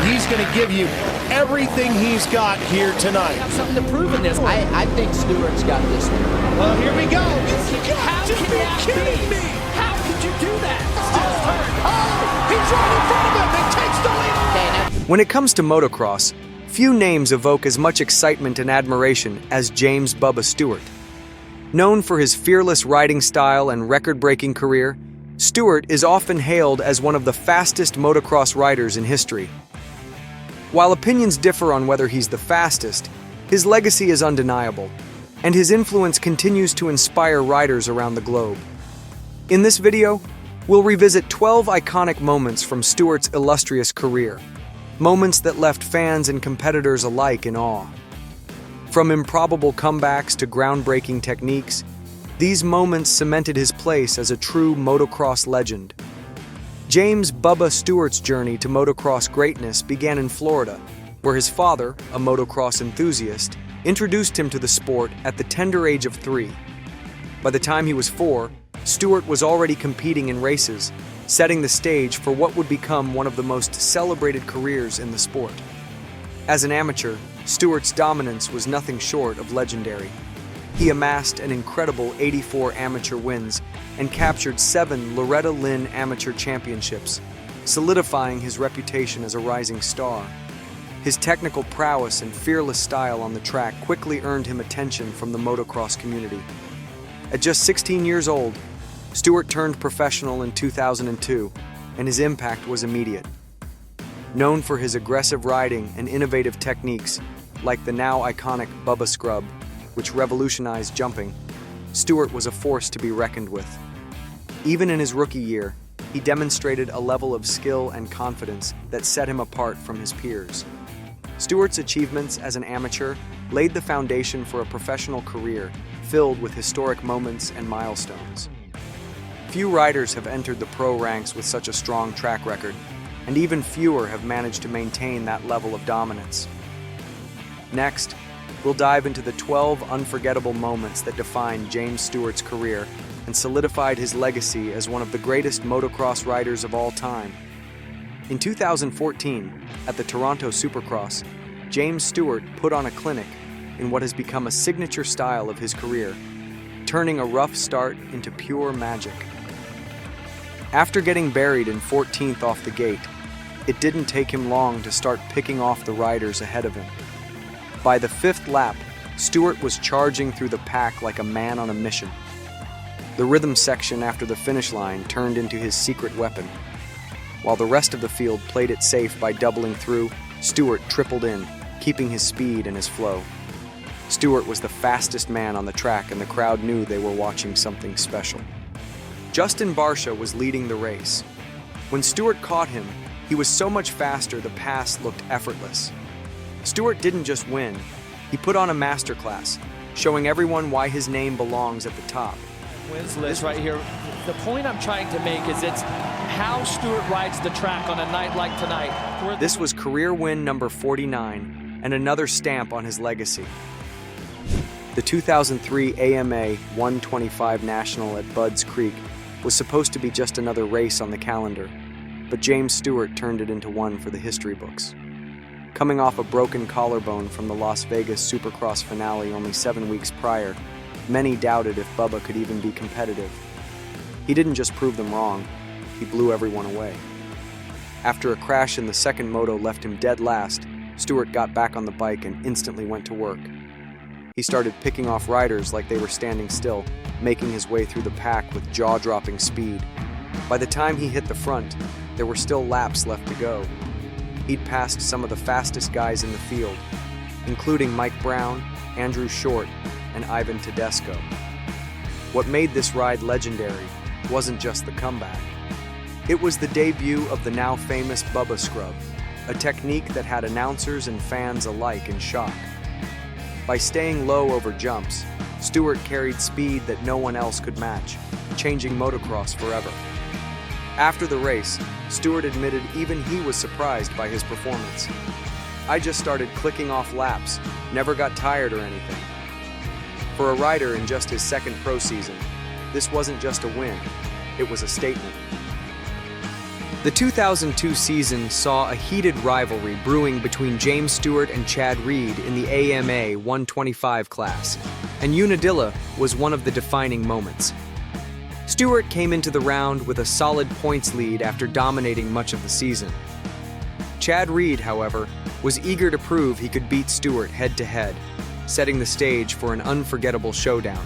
he's going to give you everything he's got here tonight. Have something to prove in this. I think Stewart's got this one. Well, here we go. How can that be? How could you do that? He's right in front of him. It takes the lead. When it comes to motocross, few names evoke as much excitement and admiration as James Bubba Stewart. Known for his fearless riding style and record-breaking career, Stewart is often hailed as one of the fastest motocross riders in history. While opinions differ on whether he's the fastest, his legacy is undeniable, and his influence continues to inspire riders around the globe. In this video, we'll revisit 12 iconic moments from Stewart's illustrious career, moments that left fans and competitors alike in awe. From improbable comebacks to groundbreaking techniques, these moments cemented his place as a true motocross legend. James Bubba Stewart's journey to motocross greatness began in Florida, where his father, a motocross enthusiast, introduced him to the sport at the tender age of 3. By the time he was 4, Stewart was already competing in races, setting the stage for what would become one of the most celebrated careers in the sport. As an amateur, Stewart's dominance was nothing short of legendary. He amassed an incredible 84 amateur wins and captured 7 Loretta Lynn Amateur Championships, solidifying his reputation as a rising star. His technical prowess and fearless style on the track quickly earned him attention from the motocross community. At just 16 years old, Stewart turned professional in 2002, and his impact was immediate. Known for his aggressive riding and innovative techniques, like the now iconic Bubba Scrub, which revolutionized jumping, Stewart was a force to be reckoned with. Even in his rookie year, he demonstrated a level of skill and confidence that set him apart from his peers. Stewart's achievements as an amateur laid the foundation for a professional career filled with historic moments and milestones. Few riders have entered the pro ranks with such a strong track record, and even fewer have managed to maintain that level of dominance. Next, we'll dive into the 12 unforgettable moments that defined James Stewart's career and solidified his legacy as one of the greatest motocross riders of all time. In 2014, at the Toronto Supercross, James Stewart put on a clinic in what has become a signature style of his career, turning a rough start into pure magic. After getting buried in 14th off the gate, it didn't take him long to start picking off the riders ahead of him. By the 5th lap, Stewart was charging through the pack like a man on a mission. The rhythm section after the finish line turned into his secret weapon. While the rest of the field played it safe by doubling through, Stewart tripled in, keeping his speed and his flow. Stewart was the fastest man on the track, and the crowd knew they were watching something special. Justin Barcia was leading the race. When Stewart caught him, he was so much faster the pass looked effortless. Stewart didn't just win, he put on a masterclass, showing everyone why his name belongs at the top. Wins list right here. The point I'm trying to make is it's how Stewart rides the track on a night like tonight. This was career win number 49 and another stamp on his legacy. The 2003 AMA 125 National at Budds Creek was supposed to be just another race on the calendar, but James Stewart turned it into one for the history books. Coming off a broken collarbone from the Las Vegas Supercross finale only 7 weeks prior, many doubted if Bubba could even be competitive. He didn't just prove them wrong, he blew everyone away. After a crash in the second moto left him dead last, Stewart got back on the bike and instantly went to work. He started picking off riders like they were standing still, making his way through the pack with jaw-dropping speed. By the time he hit the front, there were still laps left to go. He'd passed some of the fastest guys in the field, including Mike Brown, Andrew Short, and Ivan Tedesco. What made this ride legendary wasn't just the comeback. It was the debut of the now famous Bubba Scrub, a technique that had announcers and fans alike in shock. By staying low over jumps, Stewart carried speed that no one else could match, changing motocross forever. After the race, Stewart admitted even he was surprised by his performance. "I just started clicking off laps, never got tired or anything." For a rider in just his second pro season, this wasn't just a win, it was a statement. The 2002 season saw a heated rivalry brewing between James Stewart and Chad Reed in the AMA 125 class, and Unadilla was one of the defining moments. Stewart came into the round with a solid points lead after dominating much of the season. Chad Reed, however, was eager to prove he could beat Stewart head-to-head, setting the stage for an unforgettable showdown.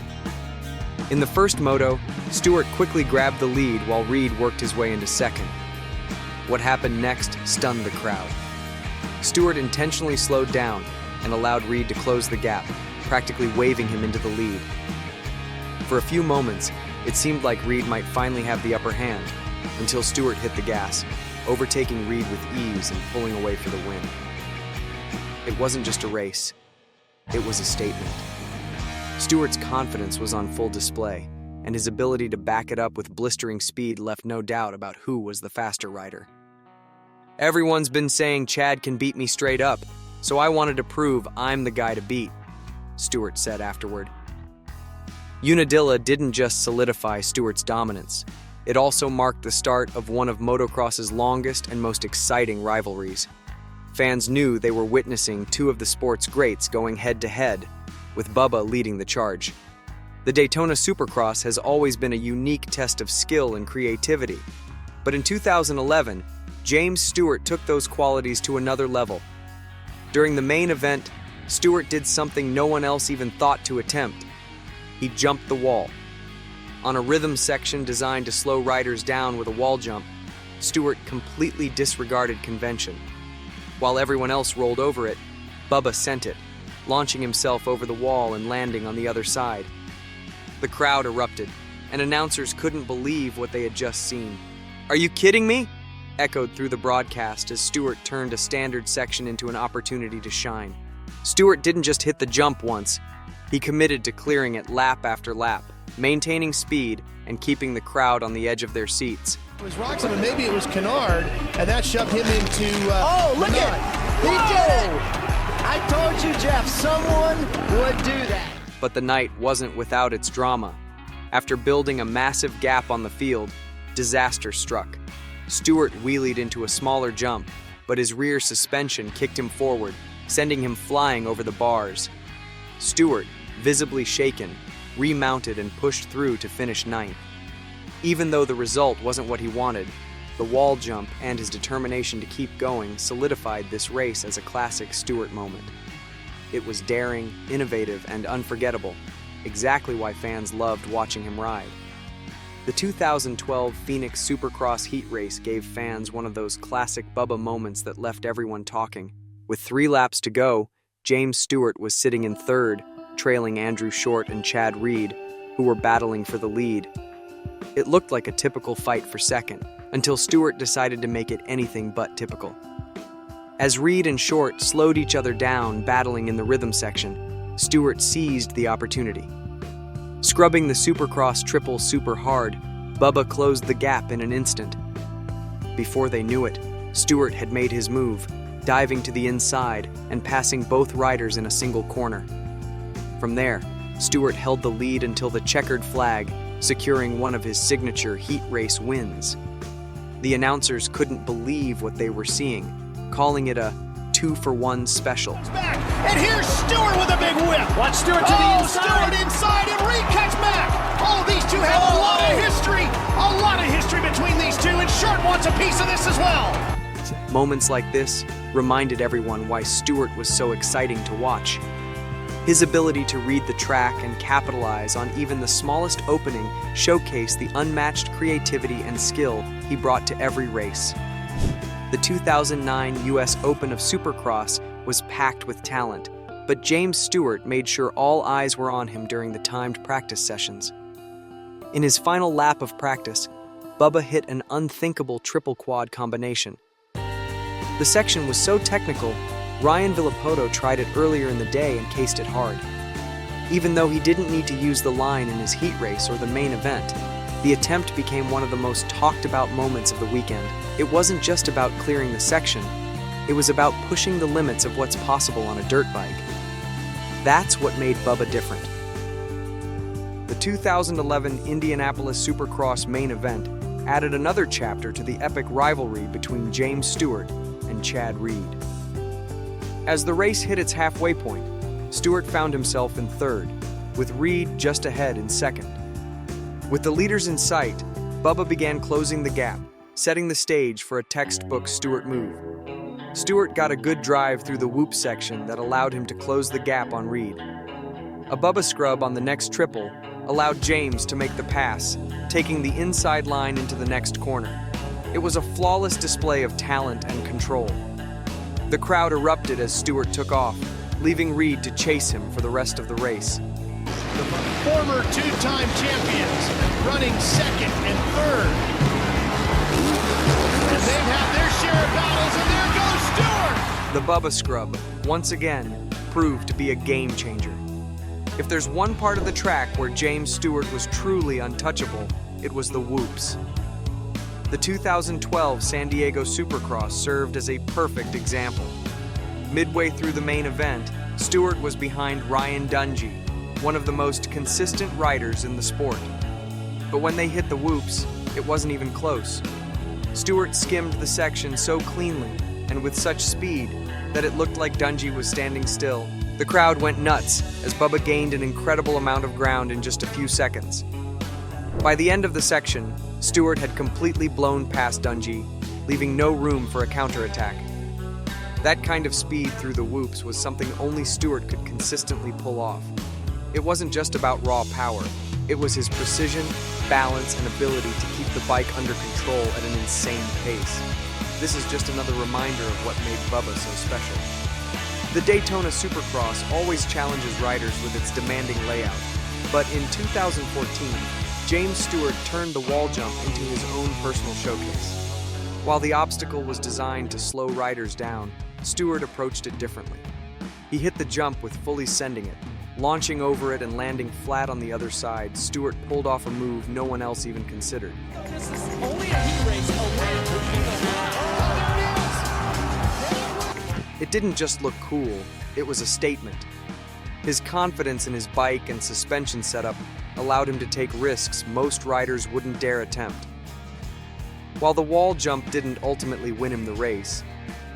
In the first moto, Stewart quickly grabbed the lead while Reed worked his way into second. What happened next stunned the crowd. Stewart intentionally slowed down and allowed Reed to close the gap, practically waving him into the lead. For a few moments, it seemed like Reed might finally have the upper hand, until Stewart hit the gas, overtaking Reed with ease and pulling away for the win. It wasn't just a race, it was a statement. Stewart's confidence was on full display, and his ability to back it up with blistering speed left no doubt about who was the faster rider. "Everyone's been saying Chad can beat me straight up, so I wanted to prove I'm the guy to beat," Stewart said afterward. Unadilla didn't just solidify Stewart's dominance. It also marked the start of one of motocross's longest and most exciting rivalries. Fans knew they were witnessing two of the sport's greats going head-to-head, with Bubba leading the charge. The Daytona Supercross has always been a unique test of skill and creativity, but in 2011, James Stewart took those qualities to another level. During the main event, Stewart did something no one else even thought to attempt. He jumped the wall. On a rhythm section designed to slow riders down with a wall jump, Stewart completely disregarded convention. While everyone else rolled over it, Bubba sent it, launching himself over the wall and landing on the other side. The crowd erupted, and announcers couldn't believe what they had just seen. "Are you kidding me?" echoed through the broadcast as Stewart turned a standard section into an opportunity to shine. Stewart didn't just hit the jump once. He committed to clearing it lap after lap, maintaining speed and keeping the crowd on the edge of their seats. It was Roxon, and maybe it was Kennard, and that shoved him into look Menard. at it! He did it! I told you, Jeff, someone would do that. But the night wasn't without its drama. After building a massive gap on the field, disaster struck. Stewart wheelied into a smaller jump, but his rear suspension kicked him forward, sending him flying over the bars. Stewart, visibly shaken, remounted and pushed through to finish ninth. Even though the result wasn't what he wanted, the wall jump and his determination to keep going solidified this race as a classic Stewart moment. It was daring, innovative, and unforgettable, exactly why fans loved watching him ride. The 2012 Phoenix Supercross heat race gave fans one of those classic Bubba moments that left everyone talking. With 3 laps to go, James Stewart was sitting in third, trailing Andrew Short and Chad Reed, who were battling for the lead. It looked like a typical fight for second, until Stewart decided to make it anything but typical. As Reed and Short slowed each other down, battling in the rhythm section, Stewart seized the opportunity. Scrubbing the Supercross triple super hard, Bubba closed the gap in an instant. Before they knew it, Stewart had made his move, diving to the inside and passing both riders in a single corner. From there, Stewart held the lead until the checkered flag, securing one of his signature heat race wins. The announcers couldn't believe what they were seeing, calling it a 2-for-1 special. Back, and here's Stewart with a big whip. Watch Stewart to the inside. Stewart inside, and Reed cuts back. Oh, these two have a lot of history between these two, and Short wants a piece of this as well. Moments like this reminded everyone why Stewart was so exciting to watch. His ability to read the track and capitalize on even the smallest opening showcased the unmatched creativity and skill he brought to every race. The 2009 U.S. Open of Supercross was packed with talent, but James Stewart made sure all eyes were on him during the timed practice sessions. In his final lap of practice, Bubba hit an unthinkable triple quad combination. The section was so technical, Ryan Villapoto tried it earlier in the day and cased it hard. Even though he didn't need to use the line in his heat race or the main event, the attempt became one of the most talked about moments of the weekend. It wasn't just about clearing the section, it was about pushing the limits of what's possible on a dirt bike. That's what made Bubba different. The 2011 Indianapolis Supercross main event added another chapter to the epic rivalry between James Stewart and Chad Reed. As the race hit its halfway point, Stewart found himself in third, with Reed just ahead in second. With the leaders in sight, Bubba began closing the gap, setting the stage for a textbook Stewart move. Stewart got a good drive through the whoop section that allowed him to close the gap on Reed. A Bubba Scrub on the next triple allowed James to make the pass, taking the inside line into the next corner. It was a flawless display of talent and control. The crowd erupted as Stewart took off, leaving Reed to chase him for the rest of the race. The former two-time champions running second and third. And they've had their share of battles, and there goes Stewart! The Bubba Scrub, once again, proved to be a game changer. If there's one part of the track where James Stewart was truly untouchable, it was the whoops. The 2012 San Diego Supercross served as a perfect example. Midway through the main event, Stewart was behind Ryan Dungey, one of the most consistent riders in the sport. But when they hit the whoops, it wasn't even close. Stewart skimmed the section so cleanly and with such speed that it looked like Dungey was standing still. The crowd went nuts as Bubba gained an incredible amount of ground in just a few seconds. By the end of the section, Stewart had completely blown past Dungey, leaving no room for a counterattack. That kind of speed through the whoops was something only Stewart could consistently pull off. It wasn't just about raw power, it was his precision, balance, and ability to keep the bike under control at an insane pace. This is just another reminder of what made Bubba so special. The Daytona Supercross always challenges riders with its demanding layout, but in 2014, James Stewart turned the wall jump into his own personal showcase. While the obstacle was designed to slow riders down, Stewart approached it differently. He hit the jump with fully sending it. Launching over it and landing flat on the other side, Stewart pulled off a move no one else even considered. This is only a heat race away from being It didn't just look cool, it was a statement. His confidence in his bike and suspension setup allowed him to take risks most riders wouldn't dare attempt. While the wall jump didn't ultimately win him the race,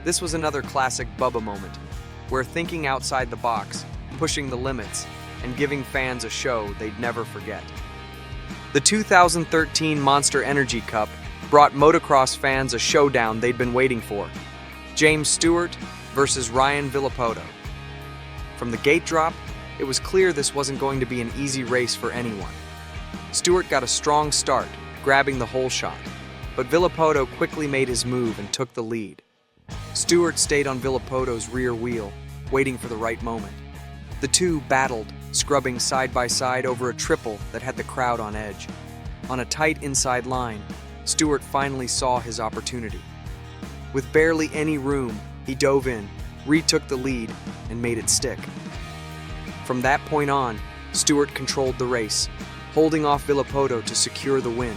this was another classic Bubba moment, where thinking outside the box, pushing the limits, and giving fans a show they'd never forget. The 2013 Monster Energy Cup brought motocross fans a showdown they'd been waiting for. James Stewart versus Ryan Villopoto. From the gate drop, it was clear this wasn't going to be an easy race for anyone. Stewart got a strong start, grabbing the whole shot, but Villopoto quickly made his move and took the lead. Stewart stayed on Villopoto's rear wheel, waiting for the right moment. The two battled, scrubbing side by side over a triple that had the crowd on edge. On a tight inside line, Stewart finally saw his opportunity. With barely any room, he dove in, retook the lead, and made it stick. From that point on, Stewart controlled the race, holding off Villopoto to secure the win.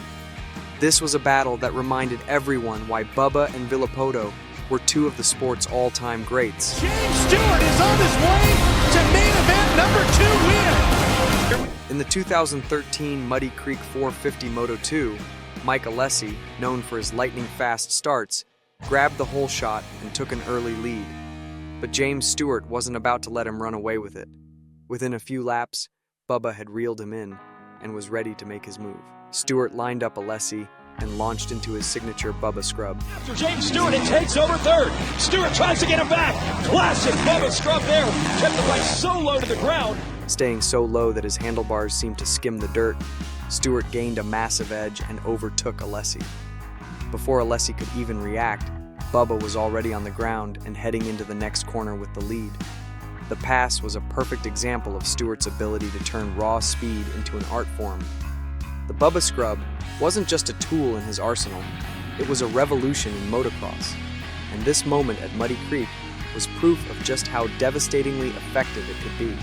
This was a battle that reminded everyone why Bubba and Villopoto were two of the sport's all-time greats. James Stewart is on his way to main event number 2 win. In the 2013 Muddy Creek 450 Moto 2, Mike Alessi, known for his lightning-fast starts, grabbed the whole shot and took an early lead. But James Stewart wasn't about to let him run away with it. Within a few laps, Bubba had reeled him in and was ready to make his move. Stewart lined up Alessi and launched into his signature Bubba Scrub. After James Stewart, it takes over third. Stewart tries to get him back. Classic Bubba Scrub there. Kept the bike so low to the ground. Staying so low that his handlebars seemed to skim the dirt, Stewart gained a massive edge and overtook Alessi. Before Alessi could even react, Bubba was already on the ground and heading into the next corner with the lead. The pass was a perfect example of Stewart's ability to turn raw speed into an art form. The Bubba Scrub wasn't just a tool in his arsenal, it was a revolution in motocross. And this moment at Muddy Creek was proof of just how devastatingly effective it could be.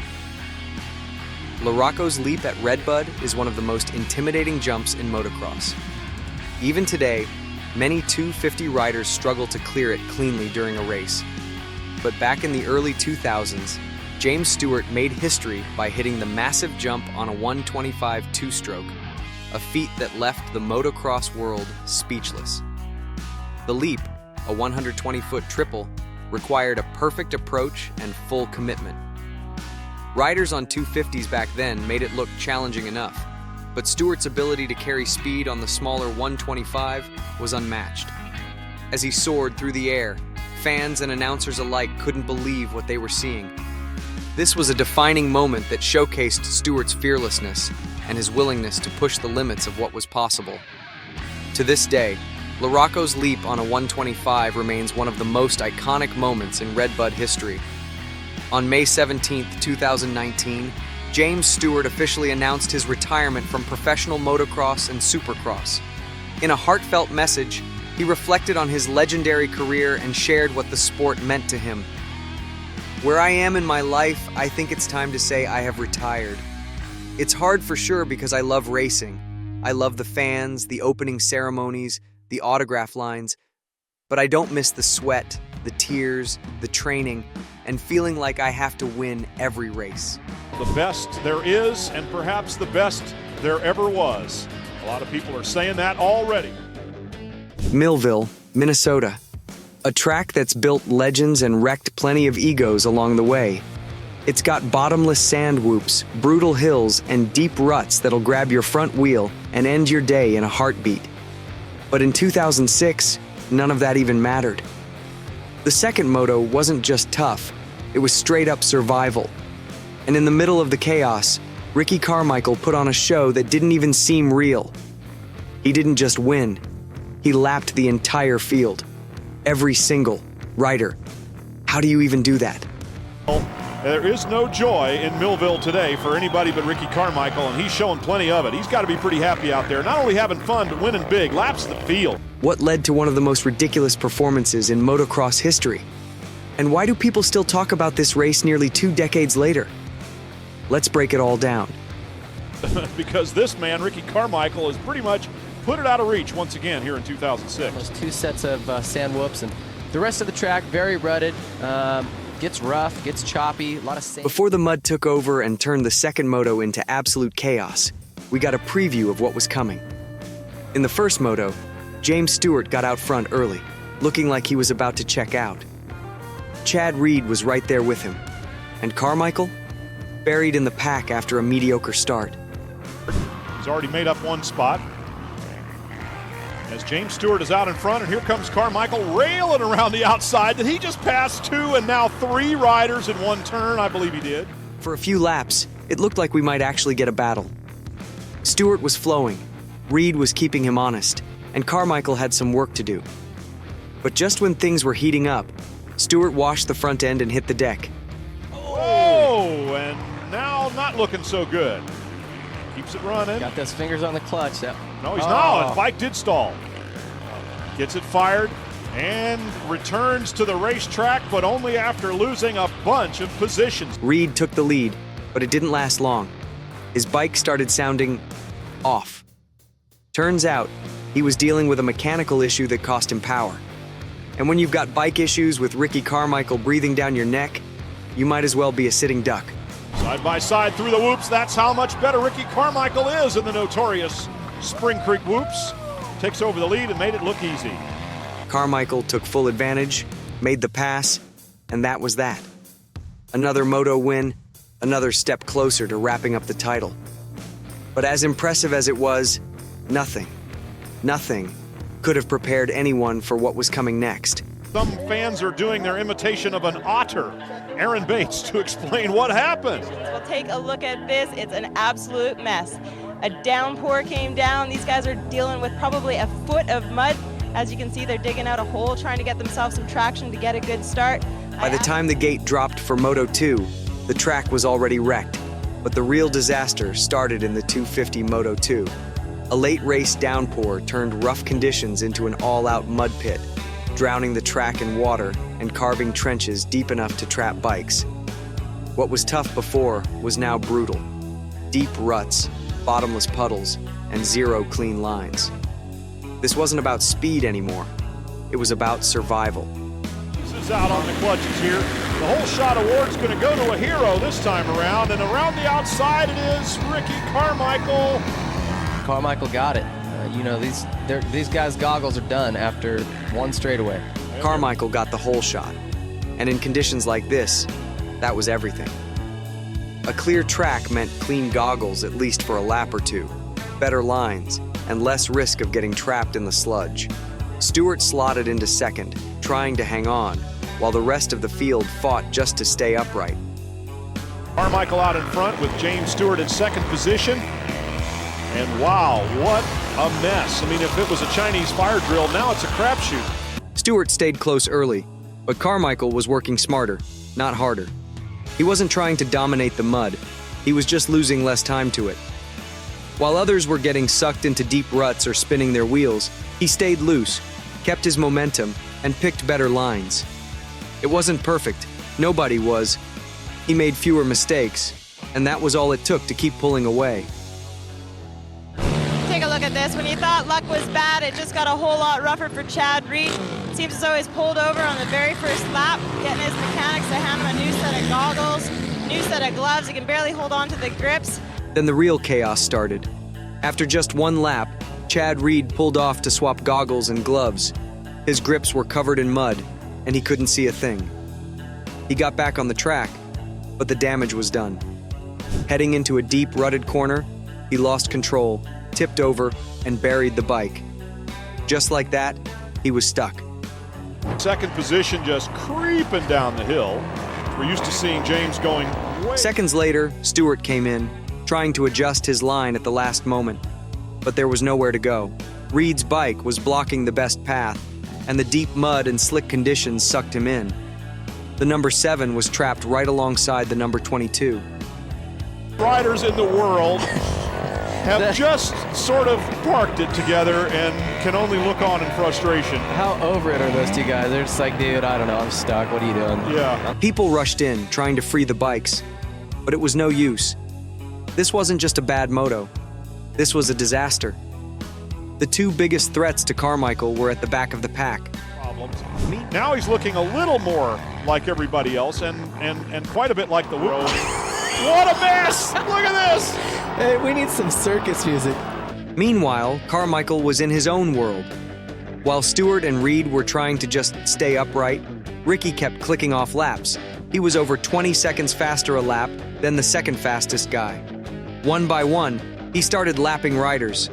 LaRocco's leap at Redbud is one of the most intimidating jumps in motocross. Even today, many 250 riders struggle to clear it cleanly during a race. But back in the early 2000s, James Stewart made history by hitting the massive jump on a 125 two-stroke. a feat that left the motocross world speechless. The leap, a 120-foot triple, required a perfect approach and full commitment. Riders on 250s back then made it look challenging enough, but Stewart's ability to carry speed on the smaller 125 was unmatched. As he soared through the air, fans and announcers alike couldn't believe what they were seeing. This was a defining moment that showcased Stewart's fearlessness and his willingness to push the limits of what was possible. To this day, LaRocco's leap on a 125 remains one of the most iconic moments in Redbud history. On May 17, 2019, James Stewart officially announced his retirement from professional motocross and supercross. In a heartfelt message, he reflected on his legendary career and shared what the sport meant to him. "Where I am in my life, I think it's time to say I have retired. It's hard for sure because I love racing. I love the fans, the opening ceremonies, the autograph lines, but I don't miss the sweat, the tears, the training, and feeling like I have to win every race." The best there is, and perhaps the best there ever was. A lot of people are saying that already. Millville, Minnesota. A track that's built legends and wrecked plenty of egos along the way. It's got bottomless sand whoops, brutal hills, and deep ruts that'll grab your front wheel and end your day in a heartbeat. But in 2006, none of that even mattered. The second moto wasn't just tough, it was straight up survival. And in the middle of the chaos, Ricky Carmichael put on a show that didn't even seem real. He didn't just win, he lapped the entire field. Every single rider. How do you even do that? Well, there is no joy in Millville today for anybody but Ricky Carmichael, and he's showing plenty of it. He's got to be pretty happy out there, not only having fun, but winning big, laps the field. What led to one of the most ridiculous performances in motocross history? And why do people still talk about this race nearly 2 decades later? Let's break it all down. Because this man, Ricky Carmichael, has pretty much put it out of reach once again here in 2006. Those 2 sets of sand whoops, and the rest of the track very rutted, gets rough, gets choppy, a lot of sand. Before the mud took over and turned the second moto into absolute chaos, we got a preview of what was coming. In the first moto, James Stewart got out front early, looking like he was about to check out. Chad Reed was right there with him, and Carmichael, buried in the pack after a mediocre start. He's already made up one spot. As James Stewart is out in front, and here comes Carmichael railing around the outside. Did he just pass 2 and now 3 riders in one turn? I believe he did. For a few laps, it looked like we might actually get a battle. Stewart was flowing, Reed was keeping him honest, and Carmichael had some work to do. But just when things were heating up, Stewart washed the front end and hit the deck. Oh, and now not looking so good. Keeps it running. Got those fingers on the clutch. Yep. No, he's not. The bike did stall. Gets it fired and returns to the racetrack, but only after losing a bunch of positions. Reed took the lead, but it didn't last long. His bike started sounding off. Turns out, he was dealing with a mechanical issue that cost him power. And when you've got bike issues with Ricky Carmichael breathing down your neck, you might as well be a sitting duck. Side by side through the whoops, that's how much better Ricky Carmichael is in the notorious Spring Creek whoops. Takes over the lead and made it look easy. Carmichael took full advantage, made the pass, and that was that. Another moto win, another step closer to wrapping up the title. But as impressive as it was, nothing could have prepared anyone for what was coming next. Some fans are doing their imitation of an otter. Aaron Bates to explain what happened. We'll take a look at this. It's an absolute mess. A downpour came down. These guys are dealing with probably a foot of mud. As you can see, they're digging out a hole, trying to get themselves some traction to get a good start. By the time the gate dropped for Moto 2, the track was already wrecked. But the real disaster started in the 250 Moto 2. A late race downpour turned rough conditions into an all-out mud pit, drowning the track in water and carving trenches deep enough to trap bikes. What was tough before was now brutal. Deep ruts, bottomless puddles, and 0 clean lines. This wasn't about speed anymore. It was about survival. This is out on the clutches here. The whole shot award's going to go to a hero this time around, and around the outside it is Ricky Carmichael. Carmichael got it. You know, these guys' goggles are done after one straightaway. Carmichael got the whole shot. And in conditions like this, that was everything. A clear track meant clean goggles at least for a lap or two, better lines, and less risk of getting trapped in the sludge. Stewart slotted into second, trying to hang on, while the rest of the field fought just to stay upright. Carmichael out in front with James Stewart in second position. And wow, what a mess. I mean, if it was a Chinese fire drill, now it's a crapshoot. Stewart stayed close early, but Carmichael was working smarter, not harder. He wasn't trying to dominate the mud, he was just losing less time to it. While others were getting sucked into deep ruts or spinning their wheels, he stayed loose, kept his momentum, and picked better lines. It wasn't perfect, nobody was. He made fewer mistakes, and that was all it took to keep pulling away. Take a look at this. When you thought luck was bad, it just got a whole lot rougher for Chad Reed. Seems as though he's pulled over on the very first lap, getting his mechanics to hand him a new set of goggles, new set of gloves. He can barely hold on to the grips. Then the real chaos started. After just one lap, Chad Reed pulled off to swap goggles and gloves. His grips were covered in mud, and he couldn't see a thing. He got back on the track, but the damage was done. Heading into a deep, rutted corner, he lost control, tipped over, and buried the bike. Just like that, he was stuck. Second position just creeping down the hill. We're used to seeing James going way. Seconds later, Stewart came in, trying to adjust his line at the last moment. But there was nowhere to go. Reed's bike was blocking the best path, and the deep mud and slick conditions sucked him in. The number 7 was trapped right alongside the number 22. Riders in the world have just sort of parked it together and can only look on in frustration. How over it are those two guys? They're just like, dude, I don't know, I'm stuck. What are you doing? Yeah. People rushed in, trying to free the bikes, but it was no use. This wasn't just a bad moto. This was a disaster. The two biggest threats to Carmichael were at the back of the pack. Problems. Now he's looking a little more like everybody else and quite a bit like the world. What a mess! Look at this! Hey, we need some circus music. Meanwhile, Carmichael was in his own world. While Stewart and Reed were trying to just stay upright, Ricky kept clicking off laps. He was over 20 seconds faster a lap than the second fastest guy. One by one, he started lapping riders.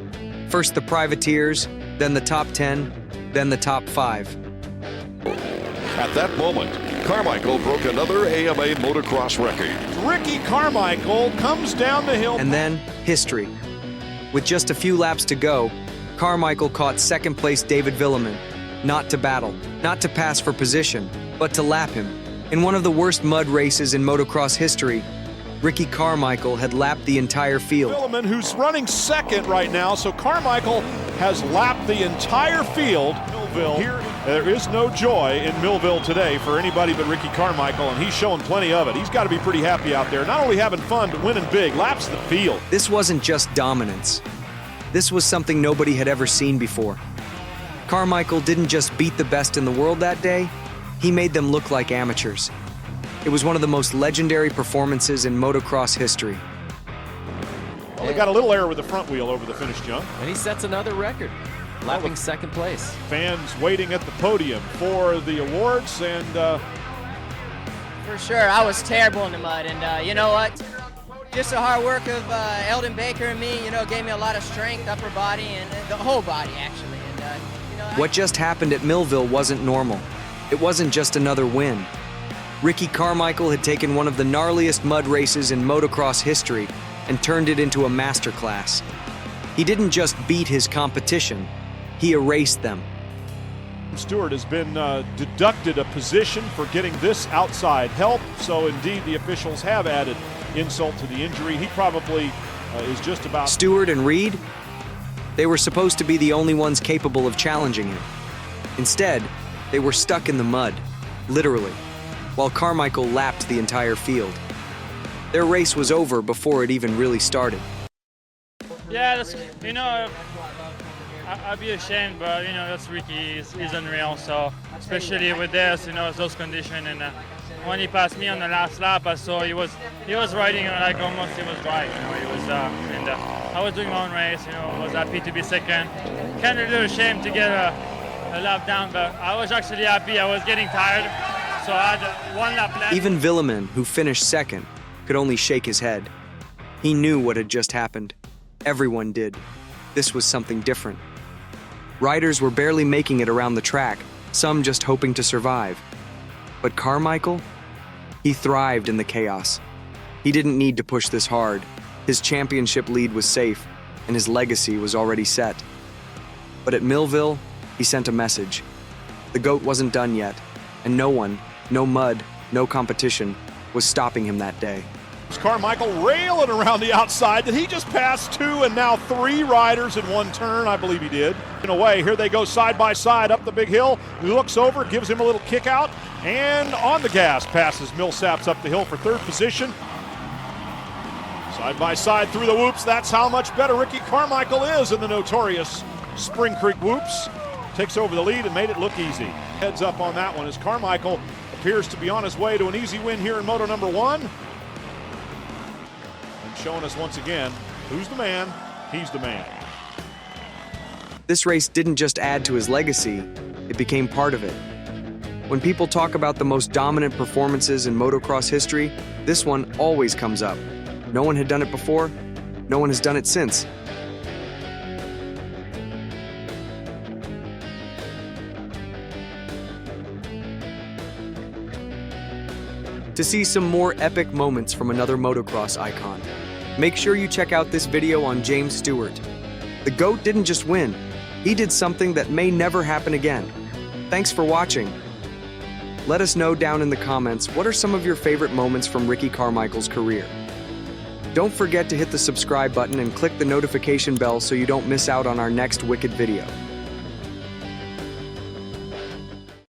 First the privateers, then the top 10, then the top 5. At that moment, Carmichael broke another AMA motocross record. Ricky Carmichael comes down the hill. And then, history. With just a few laps to go, Carmichael caught second-place David Villeman, not to battle, not to pass for position, but to lap him. In one of the worst mud races in motocross history, Ricky Carmichael had lapped the entire field. Villeman, who's running second right now, so Carmichael has lapped the entire field. Millville. Here, there is no joy in Millville today for anybody but Ricky Carmichael, and he's showing plenty of it. He's got to be pretty happy out there, not only having fun, but winning big, laps the field. This wasn't just dominance. This was something nobody had ever seen before. Carmichael didn't just beat the best in the world that day, he made them look like amateurs. It was one of the most legendary performances in motocross history. Well, they got a little error with the front wheel over the finish jump. And he sets another record, lapping second place. Fans waiting at the podium for the awards, and For sure, I was terrible in the mud, and you know what? Just the hard work of Eldon Baker and me, you know, gave me a lot of strength, upper body, and the whole body, actually. And you know, What just happened at Millville wasn't normal. It wasn't just another win. Ricky Carmichael had taken one of the gnarliest mud races in motocross history and turned it into a masterclass. He didn't just beat his competition, he erased them. Stewart has been deducted a position for getting this outside help, so indeed the officials have added insult to the injury. He probably is just about... Stewart and Reed? They were supposed to be the only ones capable of challenging him. Instead, they were stuck in the mud, literally, while Carmichael lapped the entire field. Their race was over before it even really started. Yeah, that's, you know, I'd be ashamed, but, you know, that's Ricky. He's unreal. So, especially with this, you know, those conditions, and when he passed me on the last lap, I saw he was riding like almost he was dry. You know, he was and I was doing my own race. You know, was happy to be second. Kind of a little shame to get a lap down, but I was actually happy. I was getting tired, so I had one lap left. Even Villemin, who finished second, could only shake his head. He knew what had just happened. Everyone did. This was something different. Riders were barely making it around the track, some just hoping to survive. But Carmichael? He thrived in the chaos. He didn't need to push this hard. His championship lead was safe, and his legacy was already set. But at Millville, he sent a message. The GOAT wasn't done yet, and no one, no mud, no competition, was stopping him that day. Carmichael railing around the outside. Did he just pass 2 and now 3 riders in one turn? I believe he did. In a way, here they go side by side up the big hill. He looks over, gives him a little kick out, and on the gas passes Millsaps up the hill for 3rd position. Side by side through the whoops. That's how much better Ricky Carmichael is in the notorious Spring Creek whoops. Takes over the lead and made it look easy. Heads up on that one as Carmichael appears to be on his way to an easy win here in Moto number 1. Showing us once again, who's the man? He's the man. This race didn't just add to his legacy, it became part of it. When people talk about the most dominant performances in motocross history, this one always comes up. No one had done it before, no one has done it since. To see some more epic moments from another motocross icon, make sure you check out this video on James Stewart. The GOAT didn't just win, he did something that may never happen again. Thanks for watching. Let us know down in the comments what are some of your favorite moments from Ricky Carmichael's career. Don't forget to hit the subscribe button and click the notification bell so you don't miss out on our next wicked video.